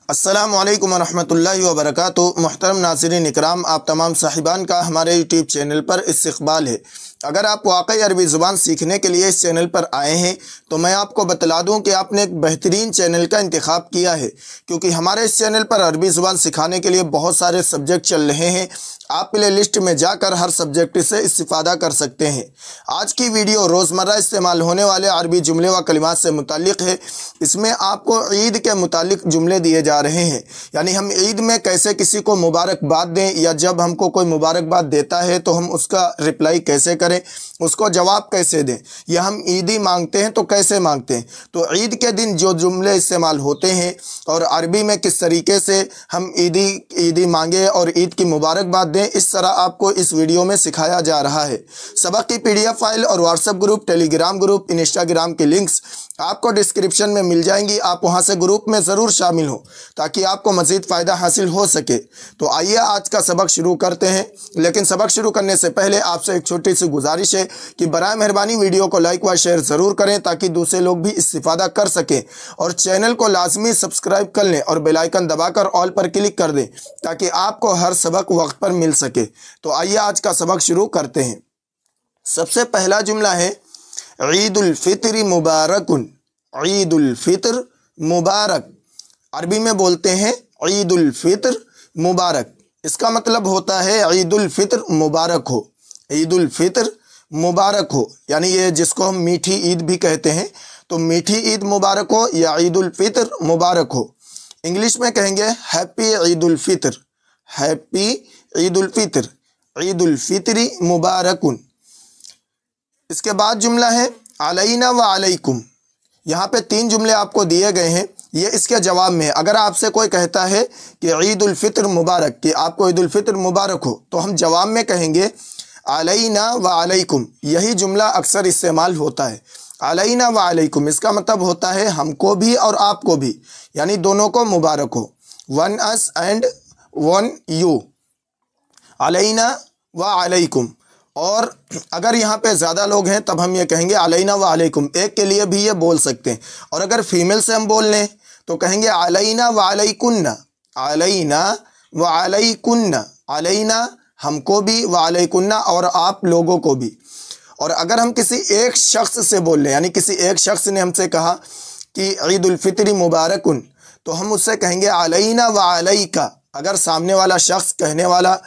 अस्सलामु अलैकुम वरहमतुल्लाहि वबरकातुहू। मुहतरम नाज़रीन इकराम, आप तमाम साहिबान का हमारे यूट्यूब चैनल पर इस्तक़बाल है। अगर आप वाकई अरबी ज़ुबान सीखने के लिए इस चैनल पर आए हैं तो मैं आपको बतला दूं कि आपने एक बेहतरीन चैनल का इंतखाब किया है, क्योंकि हमारे इस चैनल पर अरबी ज़ुबान सिखाने के लिए बहुत सारे सब्जेक्ट चल रहे हैं। आप प्ले लिस्ट में जाकर हर सब्जेक्ट से इस्तिफ़ादा कर सकते हैं। आज की वीडियो रोज़मर्रा इस्तेमाल होने वाले अरबी जुमले व कलिमात से मुताल्लिक़ है। इसमें आपको ईद के मुताल्लिक़ जुमले दिए जा रहे हैं, यानी हम ईद में कैसे किसी को मुबारकबाद दें, या जब हमको कोई मुबारकबाद देता है तो हम उसका रिप्लाई कैसे करें, उसको जवाब कैसे दें, या हम ईदी मांगते हैं तो कैसे मांगते हैं। तो ईद के दिन जो जुमले इस्तेमाल होते हैं और अरबी में किस तरीके से हम ईदी मांगे और ईद की मुबारकबाद दें, इस तरह आपको इस वीडियो में सिखाया जा रहा है। सबक की PDF फाइल और WhatsApp group, Telegram group, Instagram की लिंक्स आपको डिस्क्रिप्शन में मिल जाएंगी। आप वहां से ग्रुप में ज़रूर शामिल हो ताकि आपको मज़ीद फ़ायदा हासिल हो सके। तो आइए आज का सबक शुरू करते हैं। लेकिन सबक शुरू करने से पहले आपसे एक छोटी सी गुजारिश है कि बराए मेहरबानी वीडियो को लाइक व शेयर ज़रूर करें ताकि दूसरे लोग भी इस्तिफ़ादा कर सकें, और चैनल को लाजमी सब्सक्राइब कर लें और बेल आइकन दबाकर ऑल पर क्लिक कर दें ताकि आपको हर सबक वक्त पर मिल सके। तो आइए आज का सबक शुरू करते हैं। सबसे पहला जुमला है ईद उल फित्र मुबारकुन। ईद उल फित्र मुबारक, अरबी में बोलते हैं ईद उल फित्र मुबारक। इसका मतलब होता है ईद उल फित्र मुबारक हो। ईद उल फित्र मुबारक हो, यानी ये जिसको हम मीठी ईद भी कहते हैं, तो मीठी ईद मुबारक हो या ईद उल फित्र मुबारक हो। इंग्लिश में कहेंगे हैप्पी ईद उल फित्र। हैप्पी ईद उल फित्र, ईद उल फित्री मुबारकुन। इसके बाद जुमला है अलैना व अलैकुम। यहाँ पे 3 जुमले आपको दिए गए हैं, ये इसके जवाब में है। अगर आपसे कोई कहता है कि ईद उल फित्र मुबारक, कि आपको ईद उल फित्र मुबारक हो, तो हम जवाब में कहेंगे अलैना व अलैकुम। यही जुमला अक्सर इस्तेमाल होता है, अलैना व अलैकुम। इसका मतलब होता है हमको भी और आपको भी, यानी दोनों को मुबारक हो। वन अस एंड वन यू, अलैना व अलैकुम। और अगर यहाँ पे ज़्यादा लोग हैं तब हम ये कहेंगे अलैना व अलैकुम। एक के लिए भी ये बोल सकते हैं। और अगर फीमेल से हम बोल लें तो कहेंगे अलैना व अलैकुन्ना। अलैना व अलैकुन्ना, अलैना हमको भी, व अलैकुन्ना और आप लोगों को भी। और अगर हम किसी एक शख्स से बोल लें, यानी किसी एक शख्स ने हमसे कहा कि ईद उल फित्री मुबारकुन, तो हम उससे कहेंगे अलैना व अलैका। अगर सामने वाला शख्स कहने वाला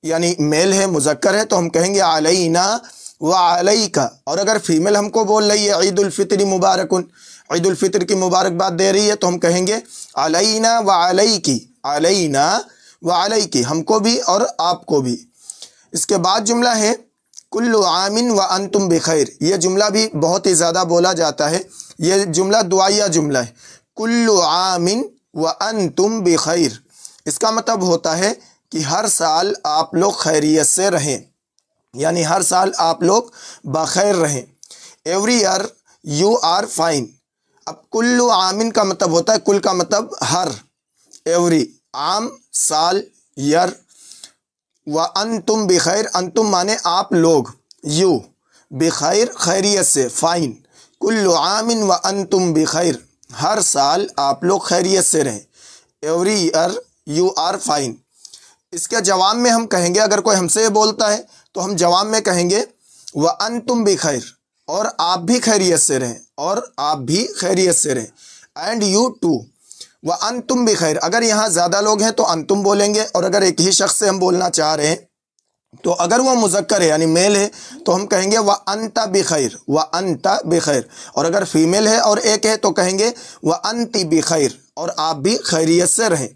यानी मेल है, मुज़क्कर है, तो हम कहेंगे अलैना व अलैका। और अगर फीमेल हमको बोल रही है ईद उल फित्री मुबारकुन, ईद उल फित्र की मुबारकबाद दे रही है, तो हम कहेंगे अलैना व अलैकी। अलैना व अलैकी, हमको भी और आपको भी। इसके बाद जुमला है कुल्लु आमिन व अंतुम बिखैर। ये जुमला भी बहुत ही ज़्यादा बोला जाता है। ये जुमला दुआया जुमला है, कुल्लु आमिन व अंतुम बिखैर। इसका मतलब होता है कि हर साल आप लोग खैरियत से रहें, यानी हर साल आप लोग बखैर रहें। Every year you are fine. अब कुल्लु आमिन का मतलब होता है, कुल का मतलब हर, एवरी आम साल, ईयर, व अंतुम बिखैर, अंतुम माने आप लोग, यू, बिखैर खैरियत से, फाइन। कुल्लु आमिन व अंतुम बिखैर, हर साल आप लोग खैरियत से रहें। Every year you are fine. इसके जवाब में हम कहेंगे, अगर कोई हमसे बोलता है तो हम जवाब में कहेंगे व अंतुम बिखैर, और आप भी खैरियत से रहें, और आप भी खैरियत से रहें। एंड यू टू, व अंतुम बिखैर। अगर यहाँ ज़्यादा लोग हैं तो अंतुम बोलेंगे, और अगर एक ही शख्स से हम बोलना चाह रहे हैं तो अगर वो मुज़क्कर है यानी मेल है तो हम कहेंगे व अंता बिखैर, व अंता बिखैर। और अगर फीमेल है और एक है तो कहेंगे व अंती बिखैर, और आप भी खैरियत से रहें।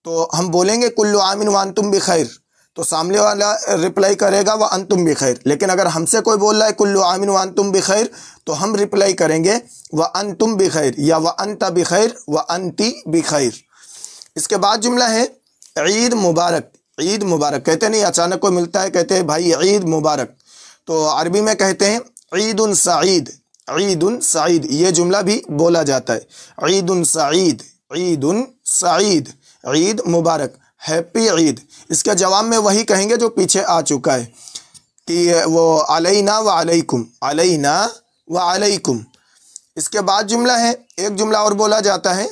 तो हम बोलेंगे कुल्लु आमिन व अंतुम बिखैर, तो सामने वाला रिप्लाई करेगा व अंतुम बिखैर। लेकिन अगर हमसे कोई बोल रहा है कुल्लु आमिन व अंतुम बिखैर, तो हम रिप्लाई करेंगे व अंतुम बिखैर, या व अंता बिखैर, व अंती बिखैर। इसके बाद जुमला है ईद मुबारक। ईद मुबारक कहते नहीं, अचानक कोई मिलता है कहते हैं भाई ईद मुबारक, तो अरबी में कहते हैं ईदुन सईद। ईदुन सईद, ये जुमला भी बोला जाता है। ईदुन सईद, ईदुन सईद, ईद मुबारक, हैप्पी ईद। इसके जवाब में वही कहेंगे जो पीछे आ चुका है कि वो अलैना व अलैकुम, अलैना व अलैकुम। इसके बाद जुमला है, एक जुमला और बोला जाता है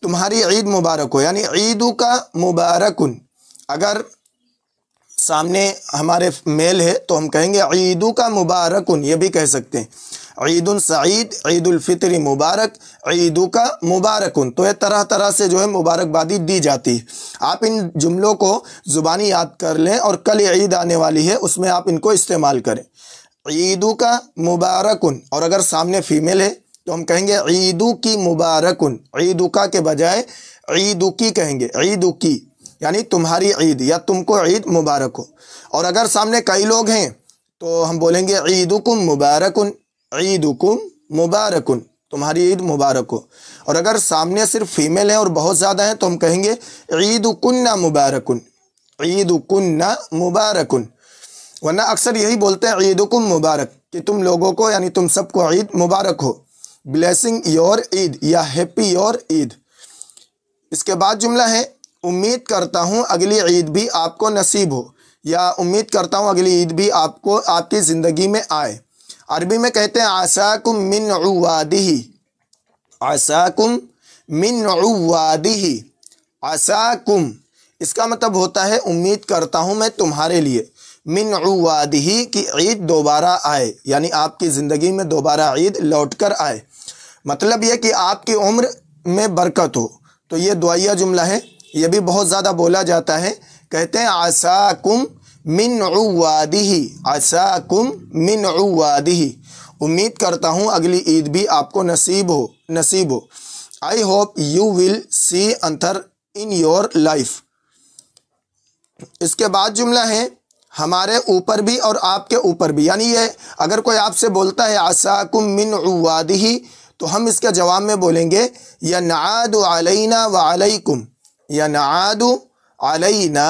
تمہاری عید مبارک ہو، یعنی عیدو کا مبارکن۔ اگر سامنے ہمارے میل ہے تو ہم کہیں گے عیدو کا مبارکن، یہ بھی کہہ سکتے ہیں عید سعید، عید الفطر مبارک، عیدو کا مبارکن۔ تو یہ طرح طرح سے جو ہے مبارکبادی دی جاتی ہے۔ آپ ان جملوں کو زبانی یاد کر لیں اور کل عید آنے والی ہے اس میں آپ ان کو استعمال کریں۔ عیدو کا مبارکن، اور اگر سامنے فیمیل ہے تو ہم کہیں گے عیدو کی مبارکن، عیدو کا کے بجائے عیدو کی کہیں گے، عیدو کی یعنی تمہاری عید یا تم کو عید مبارک ہو۔ اور اگر سامنے کئی لوگ ہیں تو ہم بولیں گے عیدکم مبارکن، عیدکم مبارکن، تمہاری عید مبارک ہو۔ اور اگر سامنے صرف فیمیل ہیں اور بہت زیادہ ہیں تو ہم کہیں گے عیدکن مبارکن، عیدکن مبارکن۔ ورنہ اکثر یہی بولتے ہیں عیدکم مبارک، کہ تم لوگوں کو یعنی تم سب کو عید مبارک ہو، بلیسنگ یور عید یا ہیپی یور عید۔ اس کے بعد جملہ ہے امید کرتا ہوں اگلی عید بھی آپ کو نصیب ہو، یا امید کرتا ہوں اگلی عید بھی آپ کی زندگی میں آئے۔ عربی میں کہتے ہیں عساکم من عوادہ، عساکم من عوادہ، عساکم اس کا مطلب ہوتا ہے امید کرتا ہوں میں تمہارے لیے، من عوادہ کی عید دوبارہ آئے، یعنی آپ کی زندگی میں دوبارہ عید لوٹ کر آئے۔ مطلب یہ کہ آپ کی عمر میں برکت ہو۔ تو یہ دعائیہ جملہ ہے، یہ بھی بہت زیادہ بولا جاتا ہے۔ کہتے ہیں عساکم من عوادہ، عساکم من عوادہ، امید کرتا ہوں اگلی عید بھی آپ کو نصیب ہو۔ I hope you will see another in your life. اس کے بعد جملہ ہے ہمارے اوپر بھی اور آپ کے اوپر بھی، یعنی یہ اگر کوئی آپ سے بولتا ہے عساکم من عوادہ تو ہم اس کے جواب میں بولیں گے ینعاد علینا وعلیکم، ینعاد علینا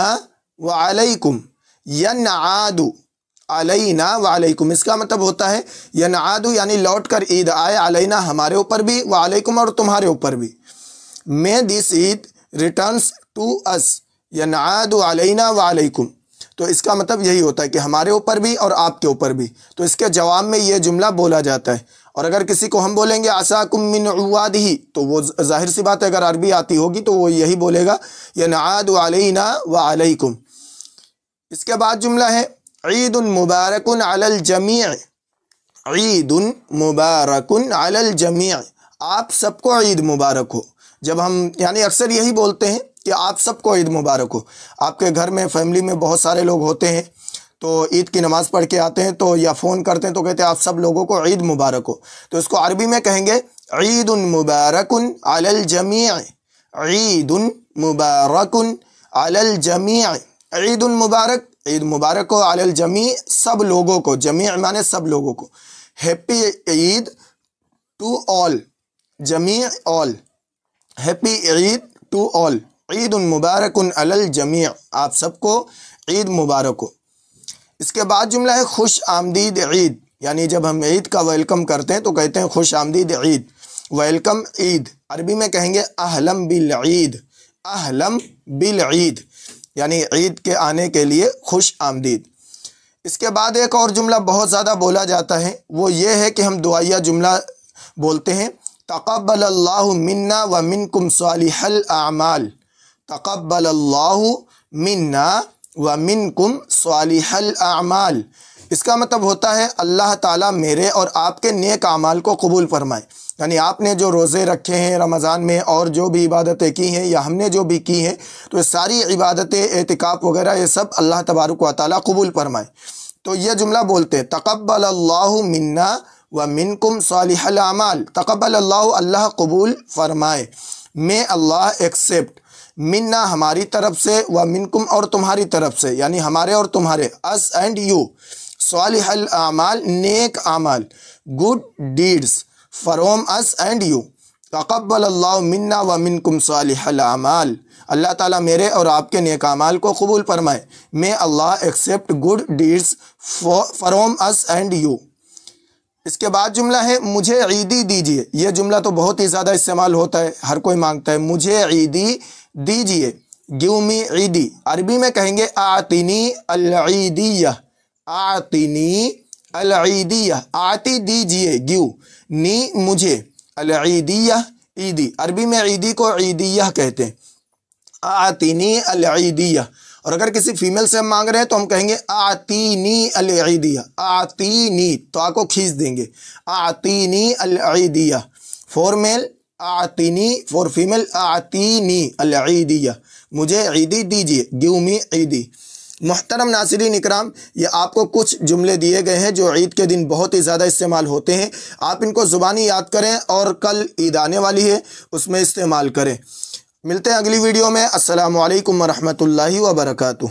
وعلیکم، ینعاد علینا وعلیکم۔ اس کا مطلب ہوتا ہے ینعاد یعنی لوٹ کر عید آئے، علینا ہمارے اوپر بھی، وعلیکم اور تمہارے اوپر بھی۔ may this Eid returns to us، ینعاد علینا وعلیکم۔ تو اس کا مطلب یہی ہوتا ہے کہ ہمارے اوپر بھی اور آپ کے اوپر بھی۔ تو اس کے جواب میں یہ جملہ بولا جاتا ہے۔ اور اگر کسی کو ہم بولیں گے عساکم من عوادہ تو وہ ظاہر سی بات ہے اگر عربی آتی ہوگی تو وہ یہی بولے گا ینعاد علینا وعلیکم۔ اس کے بعد جملہ ہے عید مبارک علی الجمیع، عید مبارک علی الجمیع، آپ سب کو عید مبارک ہو۔ جب ہم یعنی اکثر یہی بولتے ہیں کہ آپ سب کو عید مبارک ہو۔ آپ کے گھر میں فیملی میں بہت سارے لوگ ہوتے ہیں تو عید کی نماز پڑھ کے آتے ہیں تو یا فون کرتے ہیں تو کہتے ہیں آپ سب لوگوں کو عید مبارک ہو۔ تو اس کو عربی میں کہیں گے عید مبارک علی الجمیع، عید مبارک علی الجمیع، عید مبارک، عید مبارک ہو علی الجمیع سب لوگوں کو، جمیع مانے سب لوگوں کو، ہیپی عید ٹو آل، جمیع آل، happy Eid to all, Eid مبارک علی الجمیع، آپ سب کو عید مبارک ہو۔ اس کے بعد جملہ ہے خوش آمدید عید، یعنی جب ہم عید کا ویلکم کرتے ہیں تو کہتے ہیں خوش آمدید عید، ویلکم عید۔ عربی میں کہیں گے اہلم بالعید، اہلم بالعید، یعنی عید کے آنے کے لیے خوش آمدید۔ اس کے بعد ایک اور جملہ بہت زیادہ بولا جاتا ہے، وہ یہ ہے کہ ہم دعائیہ جملہ بولتے ہیں تقبل اللہ منا ومنکم صالح الاعمال، تقبل اللہ منا ومنکم صالح الاعمال۔ اس کا مطلب ہوتا ہے اللہ تعالیٰ میرے اور آپ کے نیک اعمال کو قبول فرمائے، یعنی آپ نے جو روزے رکھے ہیں رمضان میں اور جو بھی عبادتیں کی ہیں یا ہم نے جو بھی کی ہیں تو یہ ساری عبادتیں اعتکاف وغیرہ یہ سب اللہ تبارک و تعالیٰ قبول فرمائے۔ تو یہ جملہ بولتے ہیں تقبل اللہ منا ومنکم صالح الاعمال، تقبل اللہ اللہ قبول فرمائے، میں اللہ ایکسیپٹ، منا ہماری طرف سے، ومنکم اور تمہاری طرف سے، یعنی ہمارے اور تمہارے، us اینڈ یو، صالح الاعمال نیک اعمال، good deeds from us and you, تقبل اللہ منا ومنکم صالح الاعمال، اللہ تعالیٰ میرے اور آپ کے نیک اعمال کو قبول فرمائے، میں اللہ accept good deeds from us and you. اس کے بعد جملہ ہے مجھے عیدی دیجیے، یہ جملہ تو بہت ہی زیادہ استعمال ہوتا ہے، ہر کوئی مانگتا ہے مجھے عیدی دیجیے، گیو می عیدی۔ عربی میں کہیں گے آتنی العیدیہ، آتنی العیدیہ، آتی دیجیے، گیو، نی مجھے، العیدیہ ईदी। अरबी में ईदी को ईदिया कहते हैं। आतीनी अल ईदिया। और अगर किसी फीमेल से हम मांग रहे हैं तो हम कहेंगे आतीनी अल ईदिया। आतीनी, तो आको खींच देंगे, आतीनी अल ईदिया। फॉर मेल आतीनी, फॉर फीमेल आतीनी अल ईदिया। मुझे ईदी दीजिए, गिव मी ईदी। मुहतरम नाज़रीन इकराम, ये आपको कुछ जुमले दिए गए हैं जो ईद के दिन बहुत ही ज़्यादा इस्तेमाल होते हैं। आप इनको ज़ुबानी याद करें और कल ईद आने वाली है, उसमें इस्तेमाल करें। मिलते हैं अगली वीडियो में। अस्सलामु अलैकुम व रहमतुल्लाहि व बरकातुहू।